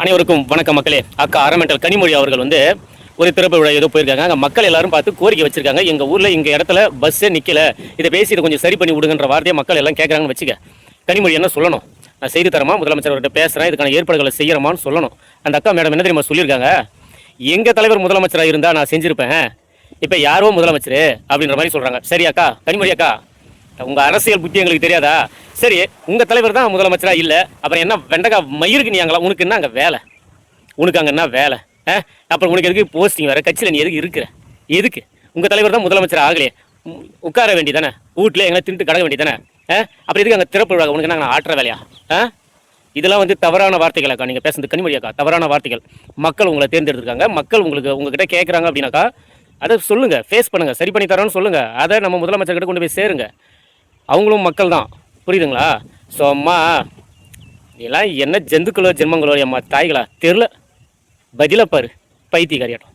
அனைவருக்கும் வணக்கம் மக்களே. அக்கா அரமெண்டல் கனிமொழி அவர்கள் ஒரு திறப்பு விழா ஏதோ போயிருக்காங்க. அங்கே மக்கள் எல்லாரும் பார்த்து கோரிக்கை வச்சிருக்காங்க. எங்கள் ஊரில் எங்கள் இடத்துல பஸ்ஸே நிற்கல, இதை பேசி இதை கொஞ்சம் சரி பண்ணி விடுங்கன்ற வார்த்தையை மக்கள் எல்லாம் கேட்குறாங்கன்னு வச்சுக்க. கனிமொழி என்ன சொல்லணும்? நான் செய்து தரமா, முதலமைச்சர் அவர்கிட்ட பேசுகிறேன், இதுக்கான ஏற்பாடுகளை செய்யறமான்னு சொல்லணும். அந்த அக்கா மேடம் என்ன தெரியுமா சொல்லியிருக்காங்க? எங்கள் தலைவர் முதலமைச்சராக இருந்தால் நான் செஞ்சுருப்பேன், இப்போ யாரோ முதலமைச்சர் அப்படின்ற மாதிரி சொல்கிறாங்க. சரி அக்கா, கனிமொழி அக்கா, உங்கள் அரசியல் புத்தி எங்களுக்கு தெரியாதா? சரி, உங்கள் தலைவர் தான் முதலமைச்சராக இல்லை, அப்புறம் என்ன வெண்டக்கா மயிருக்கு நீங்களா? உனக்கு என்ன அங்கே வேலை? உனக்கு அங்கே என்ன வேலை? அப்புறம் உனக்கு எதுக்கு போஸ்டிங் வேறு? கட்சியில் நீ எதுக்கு இருக்கிற? எதுக்கு? உங்கள் தலைவர் தான் முதலமைச்சர் ஆகலையே, உட்கார வேண்டியதானே, வீட்டில் எங்களை தின்ட்டு கடக்க வேண்டியதானே? அப்புறம் எதுக்கு அங்கே திறப்பு விழா? உனக்கு என்ன ஆட்டுற வேலையா? இதெல்லாம் தவறான வார்த்தைகள் அக்கா, நீங்கள் பேசுறது கனிமொழி அக்கா, தவறான வார்த்தைகள். மக்கள் உங்களை தேர்ந்தெடுத்துருக்காங்க, மக்கள் உங்ககிட்ட கேட்குறாங்க அப்படின்னாக்கா அதை சொல்லுங்கள், ஃபேஸ் பண்ணுங்கள், சரி பண்ணி தரோன்னு சொல்லுங்கள். அதை நம்ம முதலமைச்சர்கிட்ட கொண்டு போய் சேருங்க. அவங்களும் மக்கள் தான், புரியுதுங்களா? ஸோ அம்மா, இதெல்லாம் என்ன ஜந்துக்களோ ஜென்மங்களோ அம்மா தாய்களா தெரில, பதிலாக பாரு, பைத்தியக்காரியாட்டம்.